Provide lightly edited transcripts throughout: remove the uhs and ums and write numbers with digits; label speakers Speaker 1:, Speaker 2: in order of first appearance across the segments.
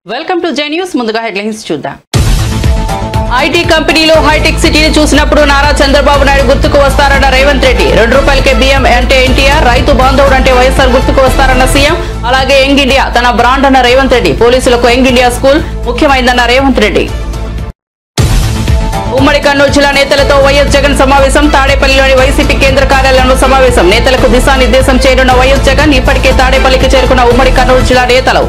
Speaker 1: Welcome to J news. ముందుగా headlines చూద్దాం. IT కంపెనీలో హైటెక్ సిటీని చూసినప్పుడు నారా చంద్రబాబు నాయుడు గుర్తుకు వస్తారన్న రేవంత్ రెడ్డి. ₹2కే బియ్యం అంటే ఎన్టీఆర్, రైతు బాంధవుడు అంటే వైఎస్ఆర్ గుర్తుకు వస్తారన్న సీఎం. అలాగే యంగ్ ఇండియా తన బ్రాండ్ అన్న రేవంత్ రెడ్డి. పోలీసులకు యంగ్ ఇండియా స్కూల్ ముఖ్యమైందన్న రేవంత్ రెడ్డి. ఉమ్మడి కర్నూలు జిల్లా నేతలతో వైఎస్ జగన్ సమావేశం. తాడేపల్లిలోని వైసీపీ కేంద్ర కార్యాలయంలో సమావేశం. నేతలకు దిశానిర్దేశం చేయనున్న వైఎస్ జగన్. ఇప్పటికే తాడేపల్లికి చేరుకున్న ఉమ్మడి కర్నూలు జిల్లా నేతలు.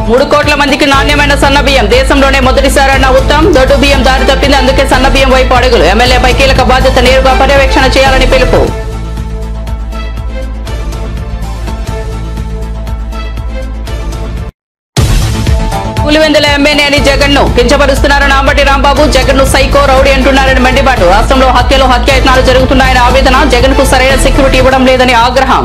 Speaker 1: మూడు కోట్ల మందికి నాణ్యమైన సన్నబియ్యం. దేశంలోనే మొదటిసారన్న ఉత్తమ్. దొడ్డు బియ్యం దారి తప్పింది, అందుకే సన్నబియ్యం వైపు అడుగులు. ఎమ్మెల్యేపై కీలక బాధ్యత, నేరుగా పర్యవేక్షణ చేయాలని పిలుపు. పులివెందుల ఎమ్మెల్యేని జగన్ ను కించపరుస్తున్నారని అంబటి రాంబాబు. జగన్ ను సైకో, రౌడీ అంటున్నారని మండిపాటు. రాష్ట్రంలో హత్యలు, హత్యాయత్నాలు జరుగుతున్నాయని ఆవేదన. జగన్ కు సరైన సెక్యూరిటీ ఇవ్వడం లేదని ఆగ్రహం.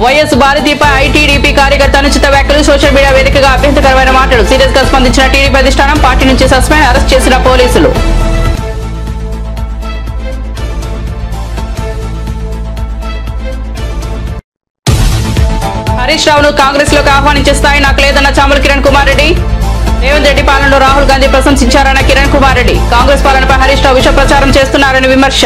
Speaker 1: వైఎస్ భారతిపై ఐటీడీపీ కార్యకర్త అనుచిత వ్యాఖ్యలు. సోషల్ మీడియా వేదికగా అభ్యంతరకరమైన మాటలు. సీరియస్ గా స్పందించిన టీడీపీ అధిష్టానం. పార్టీ నుంచి సస్పెండ్, అరెస్ట్ చేసిన పోలీసులు. హరీష్ రావును కాంగ్రెస్ లోకి ఆహ్వానించే స్థాయి నాకు లేదన్న చామల కిరణ్ కుమార్ రెడ్డి. రేవంత్ రెడ్డి పాలనలో రాహుల్ గాంధీ ప్రశంసించారన్న కిరణ్ కుమార్ రెడ్డి. కాంగ్రెస్ పాలనపై హరీష్ రావు విష ప్రచారం చేస్తున్నారని విమర్శ.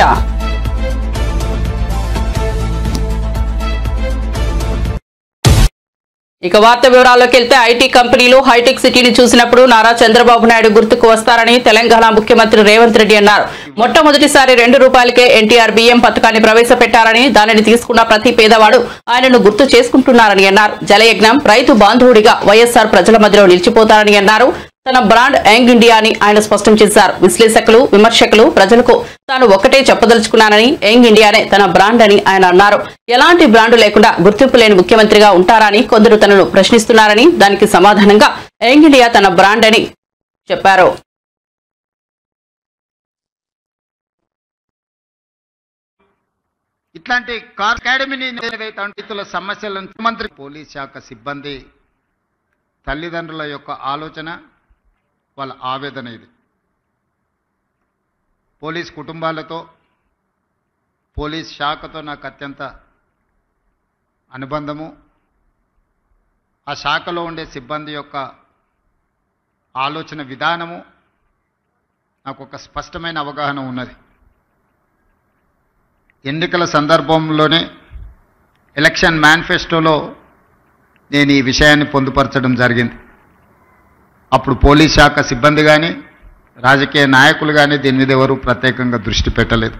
Speaker 1: ఇక వార్త వివరాల్లోకి వెళ్తే, ఐటీ కంపెనీలు హైటెక్ సిటీని చూసినప్పుడు నారా చంద్రబాబు నాయుడు గుర్తుకు వస్తారని తెలంగాణ ముఖ్యమంత్రి రేవంత్ రెడ్డి అన్నారు. మొట్టమొదటిసారి ₹2కే ఎన్టీఆర్ బియ్యం పథకాన్ని ప్రవేశపెట్టారని, దానిని తీసుకున్న ప్రతి పేదవాడు ఆయనను గుర్తు చేసుకుంటున్నారని అన్నారు. జలయజ్ఞం, రైతు బాంధవుడిగా వైఎస్ఆర్ ప్రజల మధ్యలో నిలిచిపోతారని అన్నారు. తన బ్రాండ్ యంగ్ ఇండియా అని ఆయన స్పష్టం చేశారు. విశ్లేషకులు, విమర్శకులు ప్రజలకు తాను ఒకటే చెప్పదలుచుకున్నానని, యంగ్ ఇండియానే తన బ్రాండ్ అని ఆయన అన్నారు. ఎలాంటి బ్రాండ్ లేకుండా గుర్తింపు లేని ముఖ్యమంత్రిగా ఉంటారని కొందరు తనను ప్రశ్నిస్తున్నారని, దానికి సమాధానంగా యంగ్ ఇండియా తన బ్రాండ్ అని చెప్పారు.
Speaker 2: ఇట్లాంటి అకాడమీని ఏదైతే సమస్యలను ముఖ్యమంత్రి, పోలీస్ శాఖ సిబ్బంది, తల్లిదండ్రుల యొక్క ఆలోచన, వాళ్ళ ఆవేదన ఇది. పోలీస్ కుటుంబాలతో, పోలీస్ శాఖతో నాకు అత్యంత అనుబంధము. ఆ శాఖలో ఉండే సిబ్బంది యొక్క ఆలోచన విధానము నాకు ఒక స్పష్టమైన అవగాహన ఉన్నది. ఎన్నికల సందర్భంలోనే ఎలక్షన్ మేనిఫెస్టోలో నేను ఈ విషయాన్ని పొందుపరచడం జరిగింది. అప్పుడు పోలీస్ శాఖ సిబ్బంది కానీ, రాజకీయ నాయకులు కానీ దీని మీద ఎవరు ప్రత్యేకంగా దృష్టి పెట్టలేదు.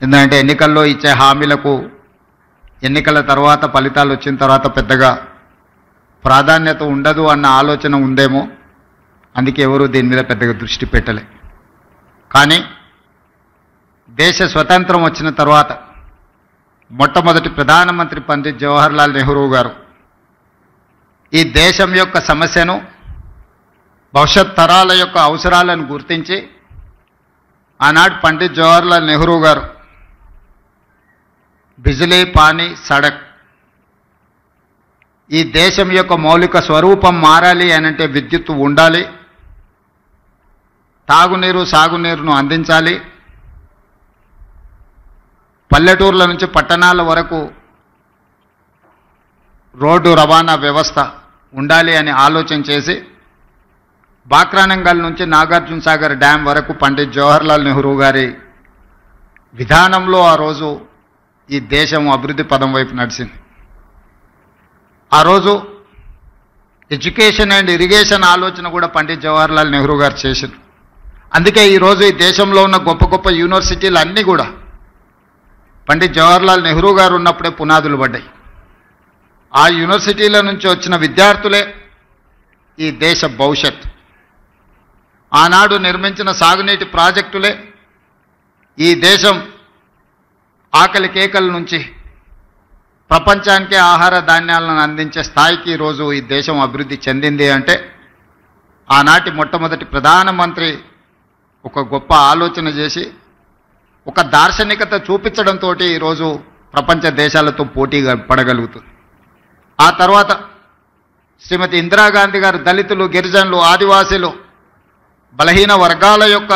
Speaker 2: ఎందుకంటే ఎన్నికల్లో ఇచ్చే హామీలకు ఎన్నికల తర్వాత, ఫలితాలు వచ్చిన తర్వాత పెద్దగా ప్రాధాన్యత ఉండదు అన్న ఆలోచన ఉందేమో, అందుకే ఎవరు దీని మీద పెద్దగా దృష్టి పెట్టలే. కానీ దేశ స్వతంత్రం వచ్చిన తర్వాత మొట్టమొదటి ప్రధానమంత్రి పండిత్ జవహర్లాల్ నెహ్రూ గారు ఈ దేశం యొక్క సమస్యను, భవిష్యత్ తరాల యొక్క అవసరాలను గుర్తించి ఆనాడు పండిత్ జవహర్లాల్ నెహ్రూ గారు బిజిలీ, పానీ, సడక్, ఈ దేశం యొక్క మౌలిక స్వరూపం మారాలి అనంటే విద్యుత్తు ఉండాలి, తాగునీరు, సాగునీరును అందించాలి, పల్లెటూర్ల నుంచి పట్టణాల వరకు రోడ్డు రవాణా వ్యవస్థ ఉండాలి అని ఆలోచన చేసి బాక్రానంగల్ నుంచి నాగార్జున సాగర్ డ్యాం వరకు పండిత్ జవహర్లాల్ నెహ్రూ గారి విధానంలో ఆ రోజు ఈ దేశం అభివృద్ధి పదం వైపు నడిచింది. ఆ రోజు ఎడ్యుకేషన్ అండ్ ఇరిగేషన్ ఆలోచన కూడా పండిత్ జవహర్లాల్ నెహ్రూ గారు చేశారు. అందుకే ఈరోజు ఈ దేశంలో ఉన్న గొప్ప గొప్ప యూనివర్సిటీలు అన్నీ కూడా పండిత్ జవహర్లాల్ నెహ్రూ గారు ఉన్నప్పుడే పునాదులు పడ్డాయి. ఆ యూనివర్సిటీల నుంచి వచ్చిన విద్యార్థులే ఈ దేశ భవిష్యత్. ఆనాడు నిర్మించిన సాగునీటి ప్రాజెక్టులే ఈ దేశం ఆకలి కేకల నుంచి ప్రపంచానికే ఆహార ధాన్యాలను అందించే స్థాయికి ఈరోజు ఈ దేశం అభివృద్ధి చెందింది అంటే ఆనాటి మొట్టమొదటి ప్రధానమంత్రి ఒక గొప్ప ఆలోచన చేసి, ఒక దార్శనికత చూపించడంతో ఈరోజు ప్రపంచ దేశాలతో పోటీ పడగలుగుతుంది. ఆ తర్వాత శ్రీమతి ఇందిరాగాంధీ గారు దళితులు, గిరిజనులు, ఆదివాసీలు బలహీన వర్గాల యొక్క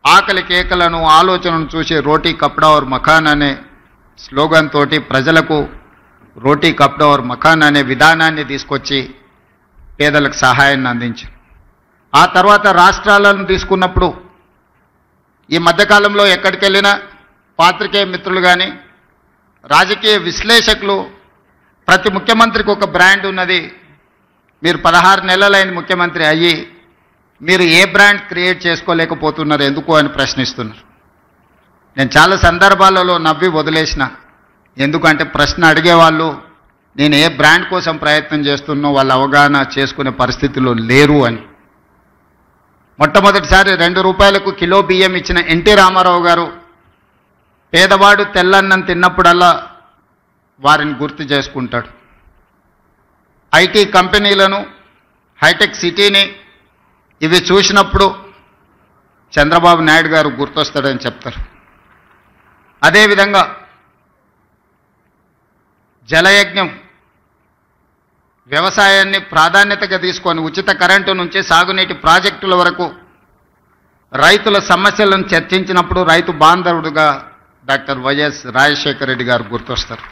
Speaker 2: ఆకలి కేకలను ఆలోచనను చూసి రోటీ కప్డా ఔర్ మకాన్ అనే స్లోగన్ తోటి ప్రజలకు రోటీ కప్డా ఔర్ మకాన్ అనే విధానాన్ని తీసుకొచ్చి పేదలకు సహాయాన్ని అందించారు. ఆ తర్వాత రాష్ట్రాలను తీసుకున్నప్పుడు ఈ మధ్యకాలంలో ఎక్కడికి వెళ్ళినా పాత్రికేయ మిత్రులు కానీ రాజకీయ విశ్లేషకులు ప్రతి ముఖ్యమంత్రికి ఒక బ్రాండ్ ఉన్నది, మీరు 16 నెలలైన ముఖ్యమంత్రి అయ్యి మీరు ఏ బ్రాండ్ క్రియేట్ చేసుకోలేకపోతున్నారు ఎందుకు అని ప్రశ్నిస్తున్నారు. నేను చాలా సందర్భాలలో నవ్వి వదిలేసిన, ఎందుకంటే ప్రశ్న అడిగేవాళ్ళు నేను ఏ బ్రాండ్ కోసం ప్రయత్నం చేస్తున్నో వాళ్ళ అవగాహన చేసుకునే పరిస్థితిలో లేరు అని. మొట్టమొదటిసారి 2 రూపాయలకు కిలో బియ్యం ఇచ్చిన ఎన్టీ రామారావు గారు పేదవాడు తెల్లన్నం తిన్నప్పుడల్లా వారిని గుర్తు చేసుకుంటాడు. ఐటీ కంపెనీలను, హైటెక్ సిటీని ఇవి చూసినప్పుడు చంద్రబాబు నాయుడు గారు గుర్తొస్తాడని చెప్తారు. అదేవిధంగా జలయజ్ఞం వ్యవసాయాన్ని ప్రాధాన్యతగా తీసుకొని ఉచిత కరెంటు నుంచి సాగునీటి ప్రాజెక్టుల వరకు రైతుల సమస్యలను చర్చించినప్పుడు రైతు బాంధవుడుగా డాక్టర్ వైఎస్ రాజశేఖర రెడ్డి గారు గుర్తొస్తారు.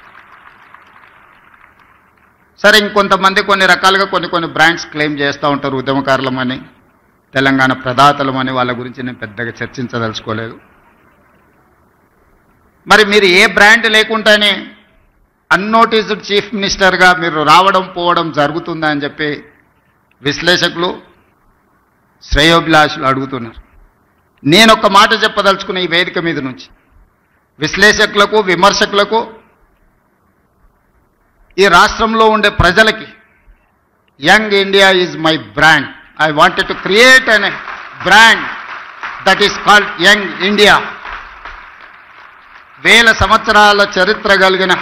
Speaker 2: సరే, ఇంకొంతమంది కొన్ని రకాలుగా కొన్ని బ్రాండ్స్ క్లెయిమ్ చేస్తూ ఉంటారు, ఉద్యమకారులమని, తెలంగాణ ప్రదాతలమని. వాళ్ళ గురించి నేను పెద్దగా చర్చించదలుచుకోలేదు. మరి మీరు ఏ బ్రాండ్ లేకుండానే అన్నోటీస్డ్ చీఫ్ మినిస్టర్గా మీరు రావడం పోవడం జరుగుతుందా అని చెప్పి విశ్లేషకులు, శ్రేయోభిలాషులు అడుగుతున్నారు. నేను ఒక మాట చెప్పదలుచుకున్న ఈ వేదిక మీద నుంచి విశ్లేషకులకు, విమర్శకులకు, ఈ రాష్ట్రంలో ఉండే ప్రజలకి, young India is my brand. I wanted to create an brand that is called young India. 1000 సంవత్సరాల చరిత్ర కలిగిన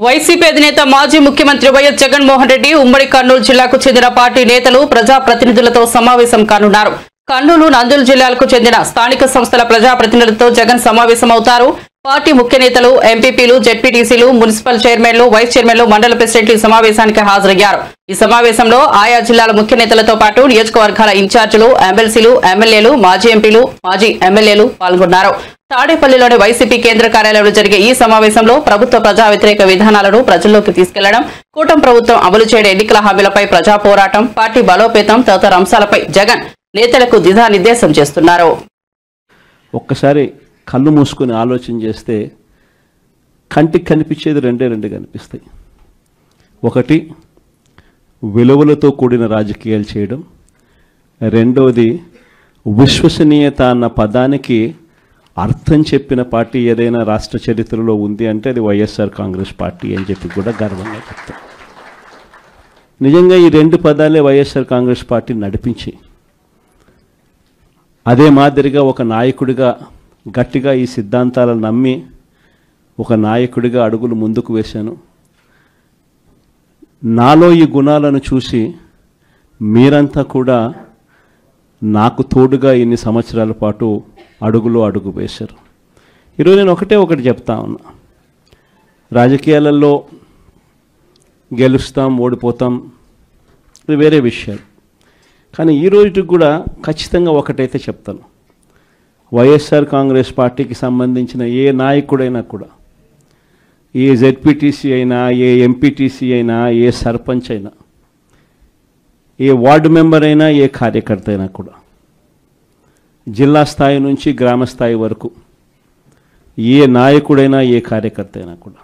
Speaker 1: వైసీపీ అధినేత మాజీ ముఖ్యమంత్రి వైఎస్ జగన్మోహన్ రెడ్డి ఉమ్మడి కర్నూలు జిల్లాకు చెందిన పార్టీ నేతలు, ప్రజాప్రతినిధులతో సమావేశం కానున్నారు. కర్నూలు, నంద్యాల జిల్లాలకు చెందిన స్థానిక సంస్థల ప్రజాప్రతినిధులతో జగన్ సమావేశమవుతారు. పార్టీ ముఖ్య నేతలు, ఎంపీపీలు, జెడ్పీటీసీలు, మున్సిపల్ చైర్మన్లు, వైస్ చైర్మన్లు, మండల ప్రెసిడెంట్లు ఈ సమావేశానికి హాజరయ్యారు. ఈ సమావేశంలో ఆయా జిల్లాల ముఖ్య నేతలతో పాటు నియోజకవర్గాల ఇన్ఛార్జీలు, ఎమ్మెల్సీలు, ఎమ్మెల్యేలు, మాజీ ఎంపీలు, మాజీ ఎమ్మెల్యేలు పాల్గొన్నారు. తాడేపల్లిలోని వైసీపీ కేంద్ర కార్యాలయంలో జరిగే ఈ సమావేశంలో ప్రభుత్వ ప్రజా వ్యతిరేక విధానాలను ప్రజల్లోకి తీసుకెళ్లడం, కూటమి ప్రభుత్వం అమలు చేయడం, ఎన్నికల హామీలపై ప్రజా పోరాటం, పార్టీ బలోపేతం తదితర అంశాలపై జగన్ నేతలకు దిశానిర్దేశం చేస్తున్నారు.
Speaker 3: ఒక్కసారి కళ్ళు మూసుకొని ఆలోచన చేస్తే కంటికి కనిపించేది రెండు కనిపిస్తాయి. ఒకటి, విలువలతో కూడిన రాజకీయాలు చేయడం. రెండవది, విశ్వసనీయత అన్న పదానికి అర్థం చెప్పిన పార్టీ ఏదైనా రాష్ట్ర చరిత్రలో ఉంది అంటే అది వైఎస్ఆర్ కాంగ్రెస్ పార్టీ అని చెప్పి కూడా గర్వంగా చెప్తాం. నిజంగా ఈ 2 పదాలే వైఎస్ఆర్ కాంగ్రెస్ పార్టీ నడిపించి, అదే మాదిరిగా ఒక నాయకుడిగా గట్టిగా ఈ సిద్ధాంతాలను నమ్మి ఒక నాయకుడిగా అడుగులు ముందుకు వేశాను. నాలో ఈ గుణాలను చూసి మీరంతా కూడా నాకు తోడుగా ఇన్ని సంవత్సరాల పాటు అడుగు వేశారు. ఈరోజు నేను ఒకటి చెప్తా ఉన్నా, రాజకీయాలలో గెలుస్తాం, ఓడిపోతాం, ఇది వేరే విషయాలు. కానీ ఈ రోజుకి కూడా ఖచ్చితంగా ఒకటైతే చెప్తాను, వైఎస్ఆర్ కాంగ్రెస్ పార్టీకి సంబంధించిన ఏ నాయకుడైనా కూడా, ఏ జెడ్పీటీసీ అయినా, ఏ ఎంపీటీసీ అయినా, ఏ సర్పంచ్ అయినా, ఏ వార్డు మెంబర్ అయినా, ఏ కార్యకర్త అయినా కూడా, జిల్లా స్థాయి నుంచి గ్రామ స్థాయి వరకు ఏ నాయకుడైనా, ఏ కార్యకర్త అయినా కూడా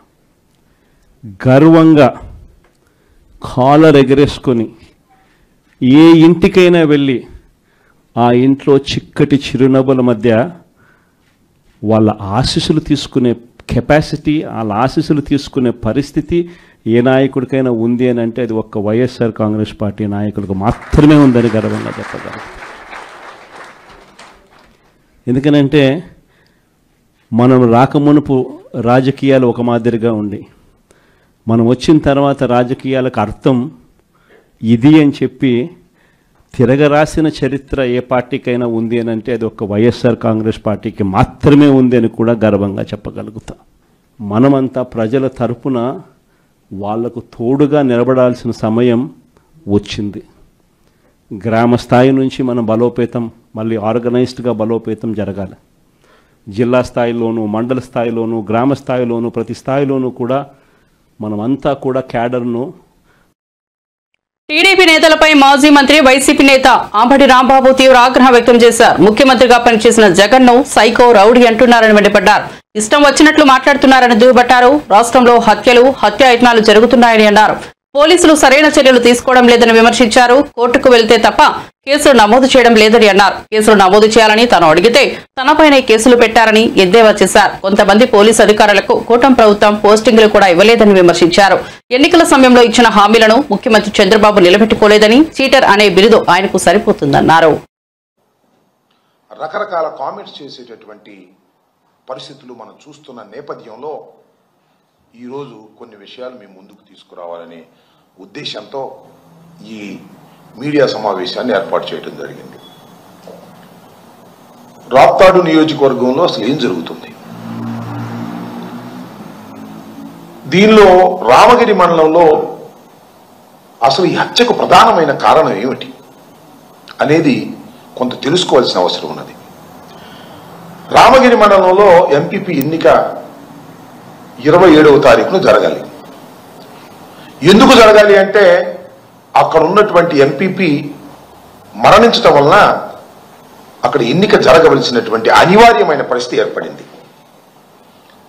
Speaker 3: గర్వంగా కాలర్ ఎగరేసుకొని ఏ ఇంటికైనా వెళ్ళి ఆ ఇంట్లో చిక్కటి చిరునవ్వుల మధ్య వాళ్ళ ఆశీస్సులు తీసుకునే కెపాసిటీ, వాళ్ళ ఆశీస్సులు తీసుకునే పరిస్థితి ఏ నాయకుడికైనా ఉంది అని అంటే అది ఒక్క వైఎస్ఆర్ కాంగ్రెస్ పార్టీ నాయకులకు మాత్రమే ఉందని గర్వంగా చెప్పగలం. ఎందుకనంటే మనం రాకమునుపు రాజకీయాలు ఒక మాదిరిగా ఉండి, మనం వచ్చిన తర్వాత రాజకీయాలకు అర్థం ఇది అని చెప్పి తిరగరాసిన చరిత్ర ఏ పార్టీకైనా ఉంది అని అంటే అది ఒక వైఎస్ఆర్ కాంగ్రెస్ పార్టీకి మాత్రమే ఉంది అని కూడా గర్వంగా చెప్పగలుగుతాం. మనమంతా ప్రజల తరపున వాళ్లకు తోడుగా నిలబడాల్సిన సమయం వచ్చింది. గ్రామ స్థాయి నుంచి మనం బలోపేతం, మళ్ళీ ఆర్గనైజ్డ్గా బలోపేతం జరగాలి. జిల్లా స్థాయిలోనూ, మండల స్థాయిలోనూ, గ్రామ స్థాయిలోనూ, ప్రతి స్థాయిలోనూ కూడా మనమంతా కూడా క్యాడర్ను.
Speaker 1: టీడీపీ నేతలపై మాజీ మంత్రి వైసీపీ నేత అంబటి రాంబాబు తీవ్ర ఆగ్రహం వ్యక్తం చేశారు. ముఖ్యమంత్రిగా పనిచేసిన జగన్ ను సైకో, రౌడీ అంటున్నారని మండిపడ్డారు. ఇష్టం వచ్చినట్లు మాట్లాడుతున్నారని దుయ్యబట్టారు. రాష్ట్రంలో హత్యలు, హత్యాయత్నాలు జరుగుతున్నాయని అన్నారు. పోలీసులు సరైన చర్యలు తీసుకోవడం లేదని విమర్శించారు. కోర్టుకు వెళ్తే తప్ప కేసులు నమోదు చేయడం లేదని అన్నారు. కేసులు నమోదు చేయాలని తాను అడిగితే తనపైనే కేసులు పెట్టారని ఎద్దేవా చేశారు. కొంతమంది పోలీసు అధికారులకు కూటమి ప్రభుత్వం పోస్టింగులు కూడా ఇవ్వలేదని విమర్శించారు. ఎన్నికల సమయంలో ఇచ్చిన హామీలను ముఖ్యమంత్రి చంద్రబాబు నిలబెట్టుకోలేదని, చీటర్ అనే బిరుదు ఆయనకు సరిపోతుందన్నారు.
Speaker 4: రకరకాల కామెంట్స్ చేసేటటువంటి పరిస్థితులు మనం చూస్తున్న నేపథ్యంలో ఈరోజు కొన్ని విషయాలు మీ ముందుకు తీసుకురావాలనే ఉద్దేశంతో ఈ మీడియా సమావేశాన్ని ఏర్పాటు చేయడం జరిగింది. రాప్తాడు నియోజకవర్గంలో అసలు ఏం జరుగుతుంది, దీనిలో రామగిరి మండలంలో అసలు ఈ హత్యకు ప్రధానమైన కారణం ఏమిటి అనేది కొంత తెలుసుకోవాల్సిన అవసరం ఉన్నది. రామగిరి మండలంలో ఎంపీపీ ఎన్నిక 27వ తారీఖున జరగాలి. ఎందుకు జరగాలి అంటే అక్కడ ఉన్నటువంటి ఎంపీపీ మరణించటం వలన అక్కడ ఎన్నిక జరగవలసినటువంటి అనివార్యమైన పరిస్థితి ఏర్పడింది.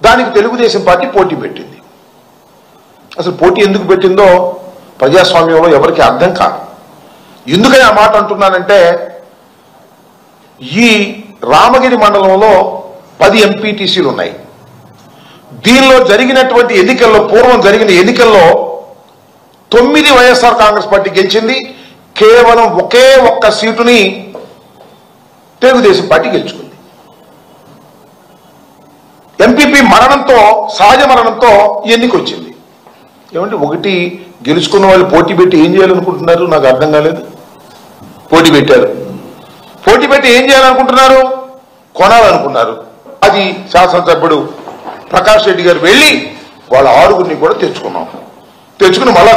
Speaker 4: దానికి తెలుగుదేశం పార్టీ పోటీ పెట్టింది. అసలు పోటీ ఎందుకు పెట్టిందో ప్రజాస్వామ్యంలో ఎవరికి అర్థం కాదు. ఎందుకని ఆ మాట అంటున్నానంటే, ఈ రామగిరి మండలంలో 10 ఎంపీటీసీలు ఉన్నాయి. దీనిలో జరిగినటువంటి ఎన్నికల్లో, పూర్వం జరిగిన ఎన్నికల్లో 9 వైఎస్ఆర్ కాంగ్రెస్ పార్టీ గెలిచింది. కేవలం ఒకే ఒక్క సీటుని తెలుగుదేశం పార్టీ గెలుచుకుంది. ఎంపీపీ మరణంతో, సహజ మరణంతో ఎన్నిక వచ్చింది. ఏమంటే ఒకటి గెలుచుకున్న వాళ్ళు పోటీ పెట్టి ఏం చేయాలనుకుంటున్నారు నాకు అర్థం కాలేదు. పోటీ పెట్టారు, పోటీ పెట్టి ఏం చేయాలనుకుంటున్నారు, కొనాలనుకున్నారు. అది శాసనసభ్యుడు ప్రకాష్ రెడ్డి గారు వెళ్ళి వాళ్ళ 6గురిని కూడా తెచ్చుకుని మళ్ళా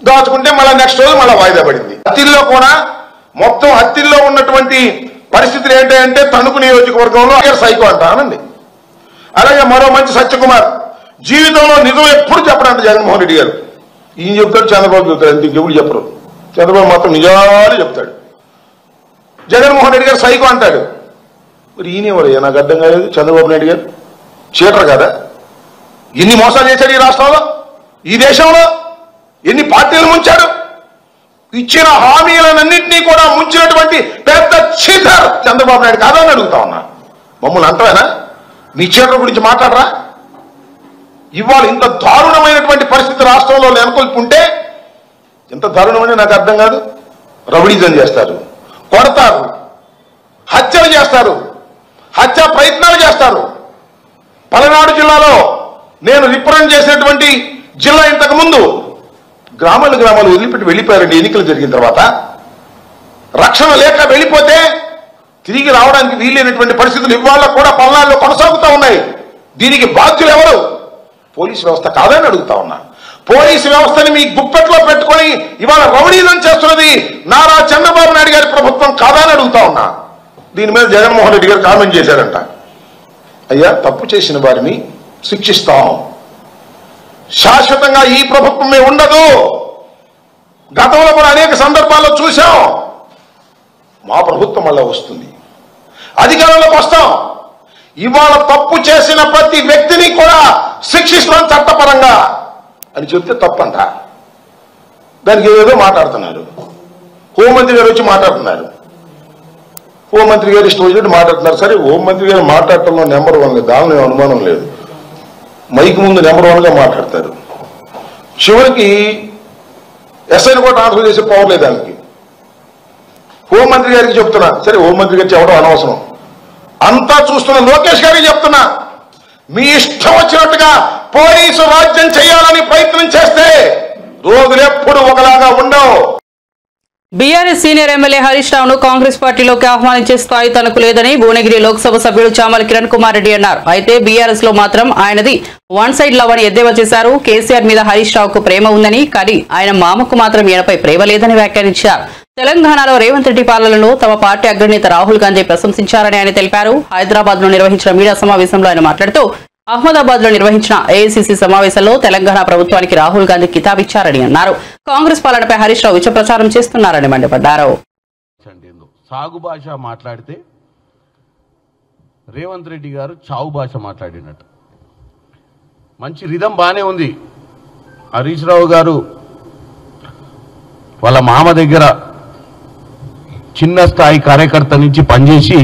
Speaker 4: దాచుకుంటే మళ్ళీ నెక్స్ట్ రోజు మళ్ళీ వాయిదా పడింది. హత్తిల్లో కూడా మొత్తం హత్తిల్లో ఉన్నటువంటి పరిస్థితులు ఏంటంటే తణుకు నియోజకవర్గంలో సైకో అంటానండి. అలాగే మరో మంచి సత్యకుమార్ జీవితంలో నిజం ఎప్పుడు చెప్పడంట జగన్మోహన్ రెడ్డి గారు. ఈయన చెప్తాడు, చంద్రబాబు చెప్తాడు, ఇంకెప్పుడు చెప్పరు. చంద్రబాబు మాత్రం నిజాలు చెప్తాడు. జగన్మోహన్ రెడ్డి గారు సైకో అంటాడు. మరి ఈయనెవరయ్యా నాకు అర్థం కాలేదు. చంద్రబాబు నాయుడు గారు చీటర్ కదా, ఎన్ని మోసాలు చేశాడు ఈ రాష్ట్రంలో, ఈ దేశంలో ఎన్ని పార్టీలు ముంచాడు, ఇచ్చిన హామీలన్నింటినీ కూడా ముంచినటువంటి పెద్ద చీటర్ చంద్రబాబు నాయుడు కాదని అడుగుతా ఉన్నా. మమ్మల్ని అంతవేనా, మీ చీటర్ గురించి మాట్లాడరా? ఇవాళ ఇంత దారుణమైనటువంటి పరిస్థితి రాష్ట్రంలో నెలకొల్పుంటే, ఎంత దారుణమని నాకు అర్థం కాదు. రౌడీజం చేస్తారు, కొడతారు, హత్యలు చేస్తారు, హత్య ప్రయత్నాలు చేస్తారు. పలనాడు జిల్లాలో నేను రిప్రజెంట్ చేసినటువంటి జిల్లా ఇంతకు ముందు గ్రామాలు వదిలిపెట్టి వెళ్ళిపోయారండి. ఎన్నికలు జరిగిన తర్వాత రక్షణ లేక వెళ్ళిపోతే తిరిగి రావడానికి వీలైనటువంటి పరిస్థితులు ఇవాళ కూడా పల్నాడులో కొనసాగుతూ ఉన్నాయి. దీనికి బాధ్యులు ఎవరు? పోలీసు వ్యవస్థ కాదని అడుగుతా ఉన్నా. పోలీసు వ్యవస్థని మీ గుప్పెట్లో పెట్టుకొని ఇవాళ రౌడీజం చేస్తున్నది నారా చంద్రబాబు నాయుడు గారి ప్రభుత్వం కాదని అడుగుతా ఉన్నా. దీని మీద జగన్మోహన్ రెడ్డి గారు కామెంట్ చేశారంట. అయ్యా, తప్పు చేసిన వారిని శిక్షిస్తాం, శాశ్వతంగా ఈ ప్రభుత్వమే ఉండదు. గతంలో కూడా అనేక సందర్భాల్లో చూశాం. మా ప్రభుత్వం అలా వస్తుంది, అధికారంలోకి వస్తాం, ఇవాళ తప్పు చేసిన ప్రతి వ్యక్తిని కూడా శిక్షిస్తాం చట్టపరంగా అని చెప్తే తప్పంట. దానికి ఏదో మాట్లాడుతున్నారు. హోంమంత్రి గారు వచ్చి మాట్లాడుతున్నారు. హోంమంత్రి గారు ఇష్టం వచ్చినట్టు మాట్లాడుతున్నారు. సరే, హోంమంత్రి గారు మాట్లాడటంలో నెంబర్ 1, దానిలో అనుమానం లేదు. మైక్ ముందు నెంబర్ 1గా మాట్లాడతారు. చివరికి ఎస్ఐని కూడా ట్రాన్స్ఫర్ చేసే పవర్ లేదు దానికి. హోంమంత్రి గారికి చెప్తున్నా, సరే హోంమంత్రి గారు చెప్పడం అనవసరం, అంతా చూస్తున్న లోకేష్ గారికి చెప్తున్నా, మీ ఇష్టం వచ్చినట్టుగా పోలీసు రాజ్యం చేయాలని ప్రయత్నం చేస్తే రోజులు ఎప్పుడు ఒకలాగా ఉండవు.
Speaker 1: బీఆర్ఎస్ సీనియర్ ఎమ్మెల్యే హరీష్ రావును కాంగ్రెస్ పార్టీలోకి ఆహ్వానించే స్థాయి తనకు లేదని భువనగిరి లోక్సభ సభ్యుడు చామల కిరణ్ కుమార్ రెడ్డి అన్నారు. అయితే బీఆర్ఎస్ లో మాత్రం ఆయనది వన్ సైడ్ లవ్ అని ఎద్దేవా చేశారు. కేసీఆర్ మీద హరీష్ రావుకు ప్రేమ ఉందని, కానీ ఆయన మామకు మాత్రం ఈయనపై ప్రేమ లేదని వ్యాఖ్యానించారు. తెలంగాణలో రేవంత్ రెడ్డి పాలనలో తమ పార్టీ అగ్రనేత రాహుల్ గాంధీ ప్రశంసించారని ఆయన తెలిపారు. హైదరాబాద్ లో నిర్వహించిన మీడియా సమావేశంలో ఆయన మాట్లాడుతూ అహ్మదాబాద్ లో నిర్వహించిన ఏఐసీసీ సమావేశంలో తెలంగాణ ప్రభుత్వానికి రాహుల్ గాంధీ కితాబిచ్చారని అన్నారు. కాంగ్రెస్ పాలనపై హరీష్ రావు విష ప్రచారం చేస్తున్నారని మండిపడ్డారు.
Speaker 5: సాగు భాష మాట్లాడితే రేవంత్ రెడ్డి గారు చావు భాష మాట్లాడినట్టు. మంచి రిధం బానే ఉంది. హరీష్ రావు గారు వాళ్ళ మామ దగ్గర చిన్న స్థాయి కార్యకర్త నుంచి పనిచేసి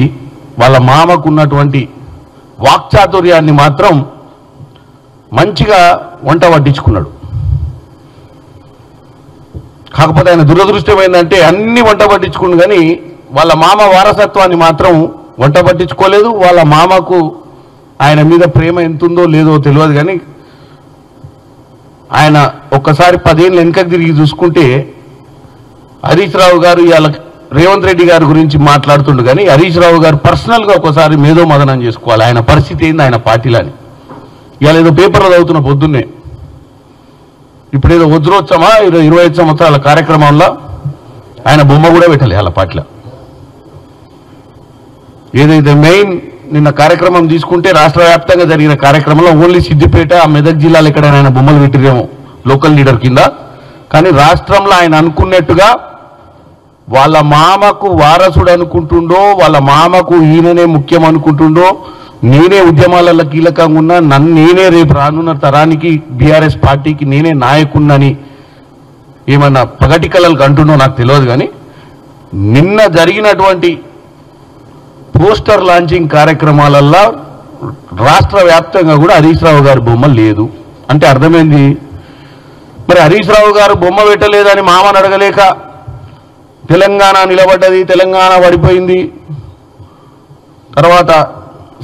Speaker 5: వాళ్ళ మామకు ఉన్నటువంటి వాక్చాతుర్యాన్ని మాత్రం మంచిగా వంట వడ్డించుకున్నాడు. కాకపోతే ఆయన దురదృష్టం ఏంటంటే అన్ని వంట పట్టించుకుండు, కానీ వాళ్ళ మామ వారసత్వాన్ని మాత్రం వంట పట్టించుకోలేదు. వాళ్ళ మామకు ఆయన మీద ప్రేమ ఎంతుందో లేదో తెలియదు, కానీ ఆయన ఒక్కసారి 10 ఏళ్ళు వెనకకు తిరిగి చూసుకుంటే హరీష్ రావు గారు ఇవాళ రేవంత్ రెడ్డి గారి గురించి మాట్లాడుతుండు, కానీ హరీష్ రావు గారు పర్సనల్గా ఒకసారి మేధో మదనం చేసుకోవాలి. ఆయన పరిస్థితి ఏంది ఆయన పార్టీలని. ఇవాళ ఏదో పేపర్లో చదువుతున్న పొద్దున్నే, ఇప్పుడు ఏదో వజ్రోత్సవమా 25 సంవత్సరాల కార్యక్రమంలో ఆయన బొమ్మ కూడా పెట్టాలి వాళ్ళ పార్టీలో. ఏదైతే మెయిన్ నిన్న కార్యక్రమం తీసుకుంటే రాష్ట్ర వ్యాప్తంగా జరిగిన కార్యక్రమంలో ఓన్లీ సిద్దిపేట, మెదక్ జిల్లాలో ఎక్కడైనా ఆయన బొమ్మలు పెట్టిరేమో లోకల్ లీడర్ కింద, కానీ రాష్ట్రంలో ఆయన అనుకున్నట్టుగా వాళ్ళ మామకు వారసుడు అనుకుంటుండో, వాళ్ళ మామకు ఈయననే ముఖ్యం అనుకుంటుండో, నేనే ఉద్యమాలలో కీలకంగా ఉన్నా, నేనే రేపు రానున్న తరానికి బీఆర్ఎస్ పార్టీకి నేనే నాయకున్నని ఏమన్నా పగటి కళలకు అంటుండో నాకు తెలియదు, కానీ నిన్న జరిగినటువంటి పోస్టర్ లాంచింగ్ కార్యక్రమాలల్లో రాష్ట్ర వ్యాప్తంగా కూడా హరీష్ రావు గారి బొమ్మ లేదు. అంటే అర్థమైంది, మరి హరీష్ రావు గారు బొమ్మ పెట్టలేదని మామని అడగలేక తెలంగాణ నిలబడ్డది, తెలంగాణ పడిపోయింది. తర్వాత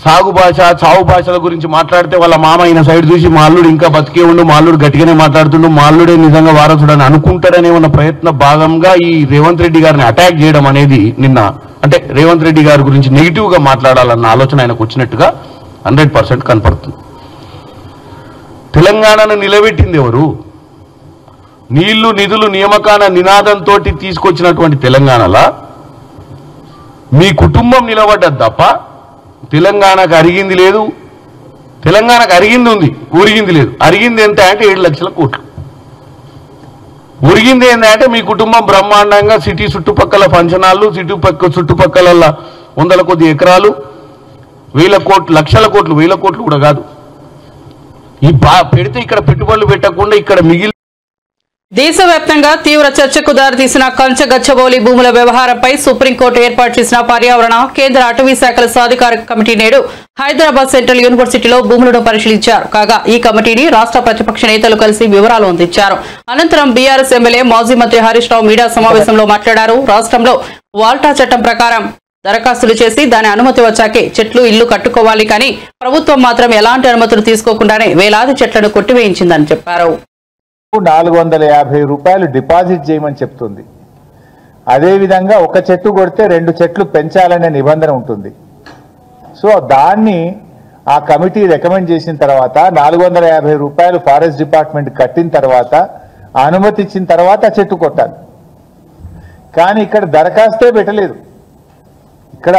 Speaker 5: సాగు భాష, చావు భాషల గురించి మాట్లాడితే వాళ్ళ మామ ఈయన సైడ్ చూసి మా అల్లుడు ఇంకా బతికే ఉండు, మా అల్లుడు గట్టిగానే మాట్లాడుతుండు, మా అల్లుడే నిజంగా వారసుడని అనుకుంటాడనే ఉన్న ప్రయత్న భాగంగా ఈ రేవంత్ రెడ్డి గారిని అటాక్ చేయడం అనేది నిన్న, అంటే రేవంత్ రెడ్డి గారి గురించి నెగిటివ్గా మాట్లాడాలన్న ఆలోచన ఆయనకు వచ్చినట్టుగా 100% కనపడుతుంది. తెలంగాణను నిలబెట్టింది ఎవరు? నీళ్లు నిధులు నియామకాల నినాదంతో తీసుకొచ్చినటువంటి తెలంగాణలో మీ కుటుంబం నిలబడ్డది తప్ప తెలంగాణకు అరిగింది లేదు. తెలంగాణకు అరిగింది ఉంది, ఊరిగింది లేదు. అరిగింది ఎంత అంటే 7 లక్షల కోట్లు. ఊరిగింది ఏంటంటే మీ కుటుంబం బ్రహ్మాండంగా సిటీ చుట్టుపక్కల ఫంక్షనాలు, చుట్టుపక్కల 100 కొద్ది ఎకరాలు, 1000 కోట్లు, లక్షల కోట్లు, 1000 కోట్లు కూడా కాదు. ఈ పెడితే ఇక్కడ పెట్టుబడులు పెట్టకుండా ఇక్కడ మిగిలి
Speaker 1: దేశవ్యాప్తంగా తీవ్ర చర్చకు దారితీసిన కంచగచ్చబౌలి భూముల వ్యవహారంపై సుప్రీంకోర్టు ఏర్పాటు చేసిన పర్యావరణ కేంద్ర అటవీ శాఖల సాధికార కమిటీ నేడు హైదరాబాద్ సెంట్రల్ యూనివర్సిటీలో భూములను పరిశీలించారు. కాగా ఈ కమిటీని రాష్ట్ర ప్రతిపక్ష నేతలు కలిసి వివరాలు అందించారు. అనంతరం బీఆర్ఎస్ ఎమ్మెల్యే మాజీ మంత్రి హరీష్ రావు మీడియా సమావేశంలో మాట్లాడారు. రాష్ట్రంలో వాల్టా చట్టం ప్రకారం దరఖాస్తులు చేసి దాని అనుమతి వచ్చాకే చెట్లు, ఇళ్లు కట్టుకోవాలి, కానీ ప్రభుత్వం మాత్రం ఎలాంటి అనుమతులు తీసుకోకుండానే వేలాది చెట్లను కొట్టివేయించిందని చెప్పారు.
Speaker 6: 450 రూపాయలు డిపాజిట్ చేయమని చెప్తుంది. అదేవిధంగా ఒక చెట్టు కొడితే 2 చెట్లు పెంచాలనే నిబంధన ఉంటుంది. సో దాన్ని ఆ కమిటీ రికమెండ్ చేసిన తర్వాత 450 రూపాయలు ఫారెస్ట్ డిపార్ట్మెంట్ కట్టిన తర్వాత అనుమతి ఇచ్చిన తర్వాత చెట్టు కొట్టాలి. కానీ ఇక్కడ దరఖాస్తే పెట్టలేదు. ఇక్కడ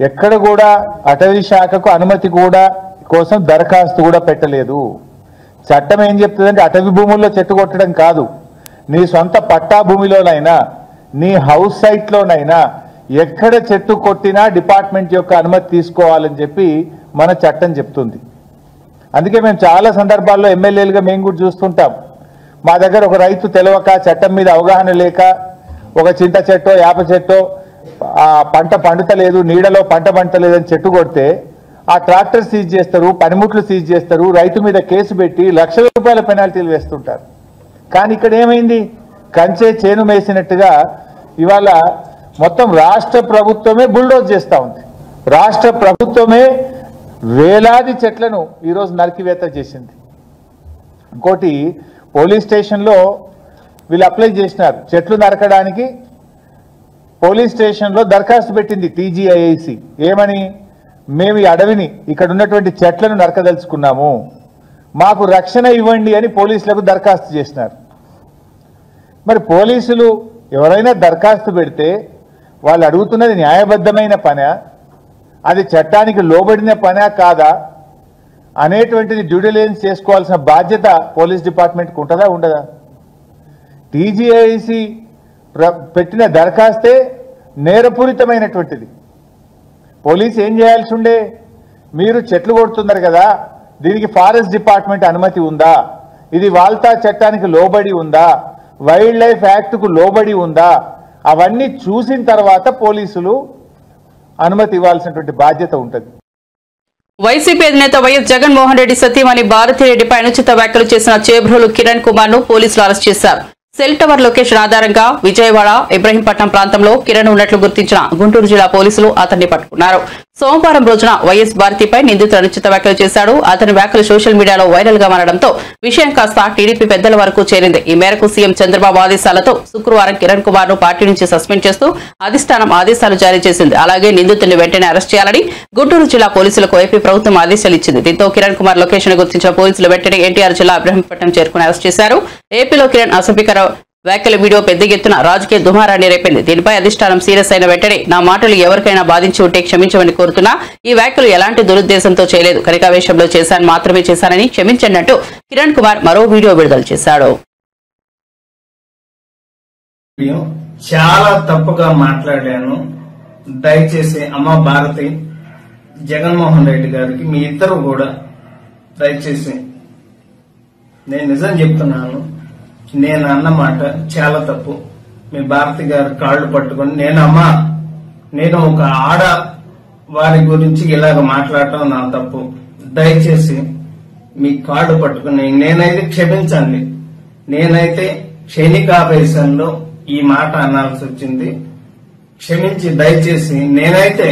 Speaker 6: ఎక్కడ కూడా అటవీ శాఖకు అనుమతి కూడా కోసం దరఖాస్తు కూడా పెట్టలేదు. చట్టం ఏం చెప్తుందంటే అటవీ భూముల్లో చెట్టు కొట్టడం కాదు, నీ సొంత పట్టా భూమిలోనైనా నీ హౌస్ సైట్లోనైనా ఎక్కడ చెట్టు కొట్టినా డిపార్ట్మెంట్ యొక్క అనుమతి తీసుకోవాలని చెప్పి మన చట్టం చెప్తుంది. అందుకే మేము చాలా సందర్భాల్లో ఎమ్మెల్యేలుగా మేము కూడా చూస్తుంటాం. మా దగ్గర ఒక రైతు తెలవక, చట్టం మీద అవగాహన లేక ఒక చింత చెట్టో యాప చెట్టో పంట పండుతలేదు, నీడలో పంట పండలేదని చెట్టు కొడితే ఆ ట్రాక్టర్ సీజ్ చేస్తారు, పనిముట్లు సీజ్ చేస్తారు, రైతు మీద కేసు పెట్టి లక్షల రూపాయల పెనాల్టీలు వేస్తుంటారు. కానీ ఇక్కడ ఏమైంది? కంచే చేను వేసినట్టుగా ఇవాళ మొత్తం రాష్ట్ర ప్రభుత్వమే బుల్డోజ్ చేస్తూ ఉంది. రాష్ట్ర ప్రభుత్వమే వేలాది చెట్లను ఈరోజు నరికివేత చేసింది. ఇంకోటి, పోలీస్ స్టేషన్లో వీళ్ళు అప్లై చేసినారు చెట్లు నరకడానికి పోలీస్ స్టేషన్లో దరఖాస్తు పెట్టింది టీజీఐఐసి. ఏమని? మేము ఈ అడవిని ఇక్కడ ఉన్నటువంటి చెట్లను నరకదలుచుకున్నాము, మాకు రక్షణ ఇవ్వండి అని పోలీసులకు దరఖాస్తు చేసినారు. మరి పోలీసులు ఎవరైనా దరఖాస్తు పెడితే వాళ్ళు అడుగుతున్నది న్యాయబద్ధమైన పనా, అది చట్టానికి లోబడిన పనా కాదా అనేటువంటిది డ్యూ డిలిజెన్స్ చేసుకోవాల్సిన బాధ్యత పోలీస్ డిపార్ట్మెంట్కి ఉంటుందా ఉండదా? టీజీఐసి పెట్టిన దరఖాస్తే నేరపూరితమైనటువంటిది. పోలీసు ఏం చేయాల్సి ఉండే? మీరు చెట్లు కొడుతున్నారు కదా, దీనికి ఫారెస్ట్ డిపార్ట్మెంట్ అనుమతి ఉందా, ఇది వాల్తా చట్టానికి లోబడి ఉందా, వైల్డ్ లైఫ్ యాక్ట్కు లోబడి ఉందా, అవన్నీ చూసిన తర్వాత పోలీసులు అనుమతి ఇవ్వాల్సినటువంటి బాధ్యత ఉంటుంది.
Speaker 1: వైసీపీ అధినేత వైఎస్ జగన్మోహన్ రెడ్డి సతీమణి భారతిరెడ్డిపై అనుచిత వ్యాఖ్యలు చేసిన చేబ్రోలు కిరణ్ కుమార్ ను పోలీసులు అరెస్ట్ చేశారు. సెల్ టవర్ లొకేషన్ ఆధారంగా విజయవాడ ఇబ్రహీంపట్నం ప్రాంతంలో కిరణ్ ఉన్నట్లు గుర్తించిన గుంటూరు జిల్లా పోలీసులు అతన్ని పట్టుకున్నారు. సోమవారం రోజున వైఎస్ భారతిపై నిందితుడు అనుచిత వ్యాఖ్యలు చేశాడు. అతని వ్యాఖ్యలు సోషల్ మీడియాలో వైరల్ గా మారడంతో విషయం కాస్త టీడీపీ పెద్దల వరకు చేరింది. ఈ మేరకు సీఎం చంద్రబాబు ఆదేశాలతో శుక్రవారం కిరణ్ కుమార్ ను పార్టీ నుంచి సస్పెండ్ చేస్తూ అధిష్టానం ఆదేశాలు జారీ చేసింది. అలాగే నిందితుడిని వెంటనే అరెస్ట్ చేయాలని గుంటూరు జిల్లా పోలీసులకు ఏపీ ప్రభుత్వం ఆదేశాలు ఇచ్చింది. దీంతో కిరణ్ కుమార్ లొకేషన్ గుర్తించిన పోలీసులు వెంటనే ఎన్టీఆర్ జిల్లా ఇబ్రహీంపట్నం చేరుకుని అరెస్ట్ చేశారు. ఏపీలో కిరణ్ అసభ్యకర వ్యాఖ్యల వీడియో పెద్ద ఎత్తున రాజకీయ దుమారాన్ని రేపింది. దీనిపై అధిష్టానం సీరియస్ అయిన వెంటనే నా మాటలు ఎవరికైనా బాధించి ఉంటే క్షమించమని కోరుతున్నా, ఈ వ్యాఖ్యలు ఎలాంటి దురుద్దేశంతో చేయలేదు, కనికావేశంలో మాత్రమే చేశానని క్షమించండి అంటూ కిరణ్ కుమార్ మరో వీడియో విడుదల చేశాడు.
Speaker 7: చాలా తప్పుగా మాట్లాడాను, దయచేసి అమ్మ భారతి, జగన్మోహన్ రెడ్డి గారికి మీ ఇద్దరు కూడా దయచేసి నేను నిజం చెప్తున్నాను, నేను అన్నమాట చాలా తప్పు. మీ భారతి గారి కాళ్ళు పట్టుకుని నేను ఒక ఆడ వారి గురించి ఇలాగ మాట్లాడటం నా తప్పు, దయచేసి మీ కాళ్ళు పట్టుకుని నేనైతే క్షమించండి. నేనైతే క్షణికావేశంలో ఈ మాట అనాల్సి వచ్చింది, క్షమించి దయచేసి నేనైతే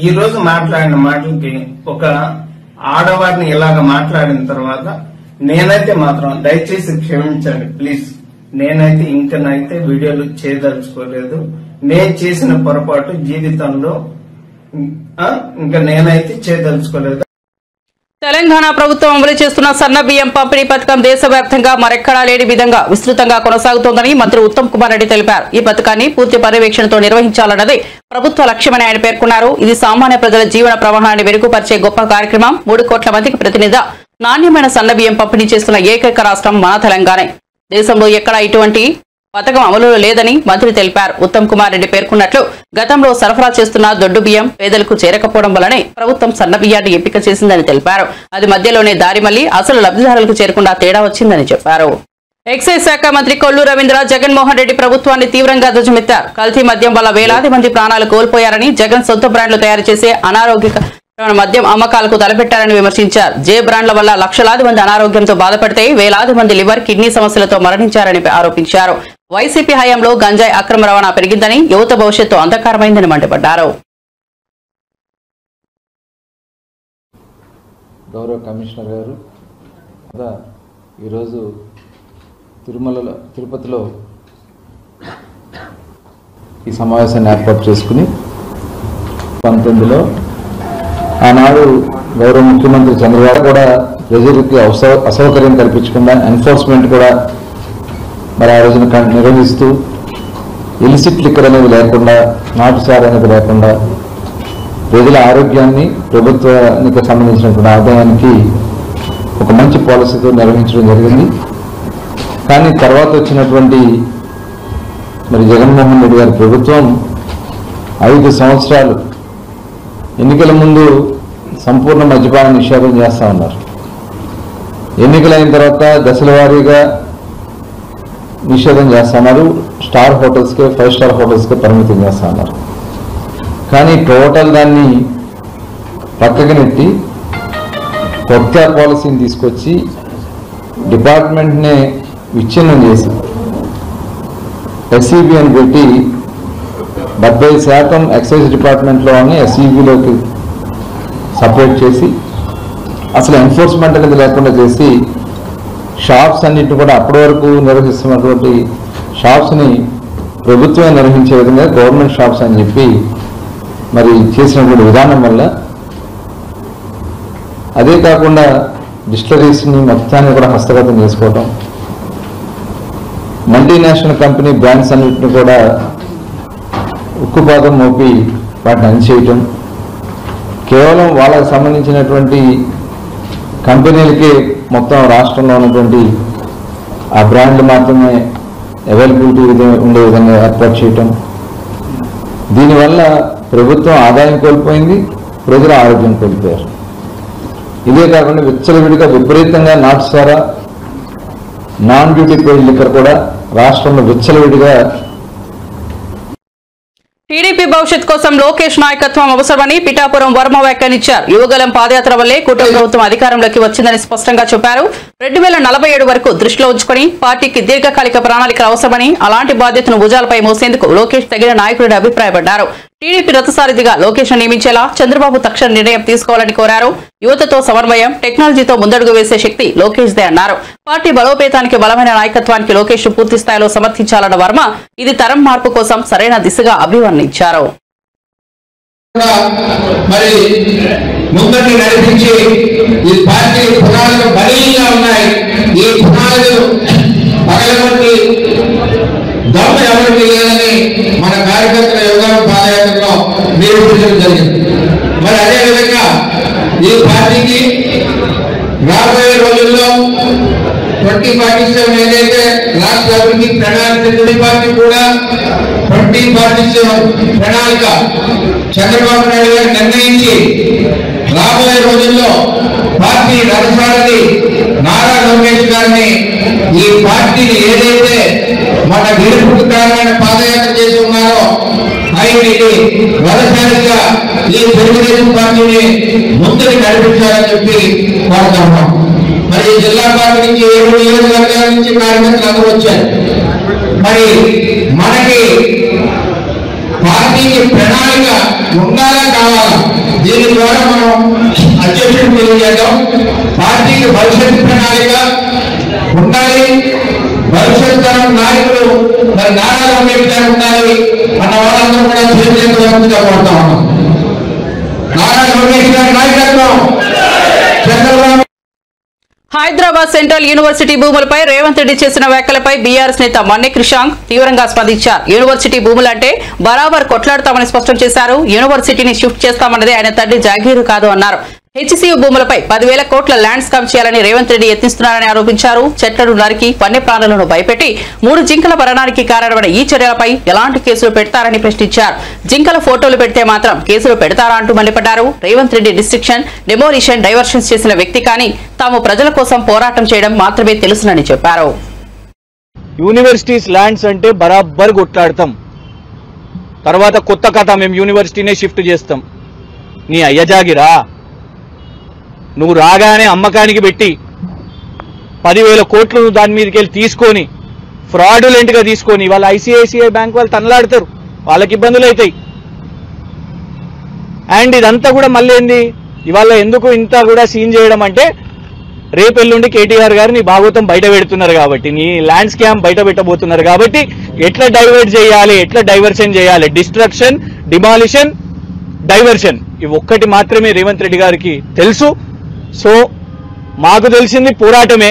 Speaker 7: ఈ రోజు మాట్లాడిన మాటలకి ఒక ఆడవారిని ఇలాగ మాట్లాడిన తర్వాత నేనైతే మాత్రం దయచేసి క్షమించండి ప్లీజ్. నేనైతే ఇంకనైతే వీడియోలు చేయదలుచుకోలేదు. నేను చేసిన పొరపాటు జీవితంలో ఇంకా నేనైతే చేయదలుచుకోలేదు.
Speaker 1: తెలంగాణ ప్రభుత్వం అమలు చేస్తున్న సన్న బియ్యం పంపిణీ పథకం దేశవ్యాప్తంగా మరెక్కడా లేని విధంగా విస్తృతంగా కొనసాగుతోందని మంత్రి ఉత్తమ్ కుమార్ రెడ్డి తెలిపారు. ఈ పథకాన్ని పూర్తి పర్యవేక్షణతో నిర్వహించాలన్నది ప్రభుత్వ లక్ష్యమని ఆయన పేర్కొన్నారు. ఇది సామాన్య ప్రజల జీవన ప్రవాహాన్ని మెరుగుపరిచే గొప్ప కార్యక్రమం. 3 కోట్ల మందికి ప్రతినిధిగా నాణ్యమైన సన్న బియ్యం పంపిణీ చేస్తున్న ఏకైక రాష్ట్రం మన తెలంగాణ. దేశంలో ఎక్కడా ఇటువంటి పథకం అమలులో లేదని మంత్రి తెలిపారు. ఉత్తమ్ కుమార్ రెడ్డి పేర్కొన్నట్లు గతంలో సరఫరా చేస్తున్న దొడ్డు బియ్యం పేదలకు చేరకపోవడం వల్లనే ప్రభుత్వం సన్న బియ్యాన్ని ఎంపిక చేసిందని తెలిపారు. అది మధ్యలోనే దారి మళ్లీ అసలు లబ్ధిదారులకు చేరకుండా తేడా వచ్చిందని చెప్పారు. ఎక్సైజ్ శాఖ మంత్రి కొల్లు రవీంద్ర జగన్మోహన్ రెడ్డి ప్రభుత్వాన్ని తీవ్రంగా ధ్వజమెత్తారు. కల్తీ మద్యం వల్ల వేలాది మంది ప్రాణాలు కోల్పోయారని, జగన్ సొంత బ్రాండ్లు తయారు చేసే అనారోగ్య మద్యం అమ్మకాలకు తలపెట్టారని విమర్శించారు. జే బ్రాండ్ల వల్ల లక్షలాది మంది అనారోగ్యంతో బాధపడితే వేలాది మంది లివర్, కిడ్నీ సమస్యలతో మరణించారని ఆరోపించారు. వైసీపీ హయాంలో గంజాయి అక్రమ రవాణా పెరిగిందని, యువత భవిష్యత్తు అంధకారమైందని మండిపడ్డారు.
Speaker 8: గౌరవ కమిషనర్ గారు ఈరోజు తిరుపతిలో ఈ సమావేశాన్ని ఏర్పాటు చేసుకుని 19లో ఆనాడు గౌరవ ముఖ్యమంత్రి చంద్రబాబు కూడా ప్రజలకి అసౌకర్యం కల్పించకుండా ఎన్ఫోర్స్మెంట్ కూడా మరి ఆ రోజున నిర్వహిస్తూ ఇలిసిట్ లిక్కర్ అనేది లేకుండా, నాటుసార్ అనేది లేకుండా ప్రజల ఆరోగ్యాన్ని, ప్రభుత్వానికి సంబంధించినటువంటి ఆదాయానికి ఒక మంచి పాలసీతో నిర్వహించడం జరిగింది. కానీ తర్వాత వచ్చినటువంటి మరి జగన్మోహన్ రెడ్డి గారి ప్రభుత్వం 5 సంవత్సరాలు ఎన్నికల ముందు సంపూర్ణ మద్యపాన నిషేధం చేస్తూ ఉన్నారు. ఎన్నికలైన తర్వాత దశల వారీగా నిషేధం చేస్తున్నారు. స్టార్ హోటల్స్కే, 5 స్టార్ హోటల్స్కే పరిమితం చేస్తూ ఉన్నారు. కానీ టోటల్ దాన్ని పక్కకి నెట్టి కొత్త పాలసీని తీసుకొచ్చి డిపార్ట్మెంట్నే విచ్ఛిన్నం చేసి ఎస్ఈబి అని పెట్టి 70% ఎక్సైజ్ డిపార్ట్మెంట్లోని ఎస్ఈబిలోకి సపరేట్ చేసి అసలు ఎన్ఫోర్స్మెంట్ అనేది లేకుండా చేసి షాప్స్ అన్నింటిని కూడా అప్పటి వరకు నిర్వహిస్తున్నటువంటి షాప్స్ని ప్రభుత్వమే నిర్వహించే విధంగా గవర్నమెంట్ షాప్స్ అని చెప్పి మరి చేసినటువంటి విధానం వల్ల, అదే కాకుండా డిస్టిలరీస్ని మొత్తాన్ని కూడా హస్తగతం చేసుకోవటం, మల్టీనేషనల్ కంపెనీ బ్రాండ్స్ అన్నింటిని కూడా ఉక్కుపాదం మోపి వాటిని అణిచేయటం, కేవలం వాళ్ళకు సంబంధించినటువంటి కంపెనీలకి మొత్తం రాష్ట్రంలో ఉన్నటువంటి ఆ బ్రాండ్లు మాత్రమే అవైలబిలిటీ ఉండే విధంగా ఏర్పాటు చేయటం, దీనివల్ల ప్రభుత్వం ఆదాయం కోల్పోయింది, ప్రజల ఆరోగ్యం కోల్పోయారు. ఇదే కాకుండా విచ్చలవిడిగా విపరీతంగా నాటుసారా, నాన్ డ్యూటీ పెయిడ్ లిక్కర్ కూడా రాష్ట్రంలో విచ్చలవిడిగా.
Speaker 1: టీడీపీ భవిష్యత్ కోసం లోకేష్ నాయకత్వం అవసరమని పిఠాపురం వర్మ వ్యాఖ్యానించారు. యువగలం పాదయాత్ర వల్లే కూటమి ప్రభుత్వం అధికారంలోకి వచ్చిందని స్పష్టంగా చెప్పారు. 2047 వరకు దృష్టిలో ఉంచుకుని పార్టీకి దీర్ఘకాలిక ప్రణాళికలు అవసరమని, అలాంటి బాధ్యతను భుజాలపై మోసేందుకు లోకేష్ తగిన నాయకుడిని అభిప్రాయపడ్డారు. టీడీపీ రథసారథిగా లోకేష్ నియమించేలా చంద్రబాబు తక్షణ నిర్ణయం తీసుకోవాలని కోరారు. యువతతో సమన్వయం, టెక్నాలజీతో ముందడుగు వేసే శక్తి లోకేష్ దే అన్నారు. పార్టీ బలోపేతానికి, బలమైన నాయకత్వానికి లోకేష్ పూర్తి స్థాయిలో సమర్థించాలన్న వర్మ ఇది తరం మార్పు కోసం సరైన దిశగా అభివర్ణించారు.
Speaker 9: మరి ముందటి నడిపించి ఈ పార్టీ పునాదులు బలీయంగా ఉన్నాయి. ఈ పునాదులు పగలగొట్టి దమ్మ ఎవరికి లేదని మన కార్యకర్తల యువగలం పాదయాత్రలో నిరూపించడం జరిగింది. మరి అదేవిధంగా ఈ పార్టీకి రాబోయే రోజుల్లో 2047 ఏదైతే రాష్ట్ర అభివృద్ధి ప్రణాళిక, పార్టీ కూడా 2047 ప్రణాళిక చంద్రబాబు నాయుడు గారు నిర్ణయించి రాబోయే రోజుల్లో పార్టీ రథసారథి నారా లోకేష్ గారిని ఈ పార్టీని ఏదైతే మన గెలుపుకు కారణమైన పాదయాత్ర చేసి ఉన్నారో ఆయన్ని రథసారథిగా ఈ తెలుగుదేశం పార్టీని ముందుకు నడిపించాలని చెప్పి కోరుతా ఉన్నాం. మరి జిల్లా పార్టీ నుంచి 7 నియోజకవర్గాల నుంచి కార్యకర్తలు అందరూ వచ్చారు. మరి మనకి పార్టీకి ప్రణాళిక ఉండాలా కావాలా, దీని ద్వారా మనం అధ్యక్షుడు తెలియజేద్దాం. పార్టీకి భవిష్యత్ ప్రణాళిక ఉండాలి, భవిష్యత్ తరం నాయకులు మరి నారా లోకేష్ గారు ఉండాలి అన్న వాళ్ళందరూ కూడా చేతులుగా కోరుతా ఉన్నాం. నారా లోకేష్ గారి నాయకత్వం, చంద్రబాబు.
Speaker 1: హైదరాబాద్ సెంట్రల్ యూనివర్సిటీ భూములపై రేవంత్ రెడ్డి చేసిన వ్యాఖ్యలపై బీఆర్ఎస్ నేత మన్నె క్రిషాంక్ తీవ్రంగా స్పందించారు. యూనివర్సిటీ భూములంటే బరాబర్ కొట్లాడతామని స్పష్టం చేశారు. యూనివర్సిటీని షిఫ్ట్ చేస్తామన్నది ఆయన తండ్రి జాగీరు కాదు అన్నారు. హెచ్సియు భూములపై 10,000 కోట్ల ల్యాండ్ స్కామ్ చేయాలని రేవంత్ రెడ్డి యత్నిస్తున్నారని ఆరోపించారు. చెట్లను నరికి వన్యప్రాణులను భయపెట్టి 3 జింకల మరణానికి కారణమైన ఈ చర్యలపై ఎలాంటి కేసులు పెడతారని ప్రశ్నించారు. జింకల ఫోటోలు పెడితే మాత్రం కేసులు పెడతారా అంటూ మండిపడ్డారు. రేవంత్ రెడ్డి డిస్ట్రిక్షన్, డెమోలిషన్, డైవర్షన్స్ చేసిన వ్యక్తి కానీ తాము ప్రజల కోసం పోరాటం చేయడం మాత్రమే తెలుసునని చెప్పారు.
Speaker 10: యూనివర్సిటీస్ ల్యాండ్స్ అంటే బరాబర్ కొట్లాడతాం. తర్వాత కొత్త కథ, మేము యూనివర్సిటీనే షిఫ్ట్ చేస్తాం. నీ అయ్య జాగిరా, నువ్వు రాగానే అమ్మకానికి పెట్టి 10,000 కోట్లు దాని మీదకి వెళ్ళి తీసుకొని ఫ్రాడులెంట్గా తీసుకొని వాళ్ళ ఐసిఐసిఐ బ్యాంక్ వాళ్ళు తనలాడతారు, వాళ్ళకి ఇబ్బందులు అవుతాయి. అండ్ ఇదంతా కూడా మళ్ళీ ఏంది, ఇవాళ ఎందుకు ఇంత కూడా సీన్ చేయడం అంటే రేపెల్లుండి కేటీఆర్ గారు నీ భాగవతం బయట పెడుతున్నారు కాబట్టి, నీ ల్యాండ్ స్కామ్ బయట పెట్టబోతున్నారు కాబట్టి ఎట్లా డైవర్ట్ చేయాలి, ఎట్లా డైవర్షన్ చేయాలి, డిస్ట్రక్షన్, డిమాలిషన్, డైవర్షన్, ఇవి ఒక్కటి మాత్రమే రేవంత్ రెడ్డి గారికి తెలుసు. సో మాకు తెలిసింది పోరాటమే.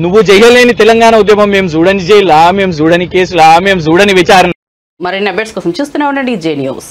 Speaker 10: నువ్వు చేయలేని తెలంగాణ ఉద్యమం మేము చూడని జైలా, మేము చూడని కేసులా, మేము చూడని విచారణ.
Speaker 1: మరిన్ని అప్డేట్స్ కోసం చూస్తూనే ఉండండి జే న్యూస్.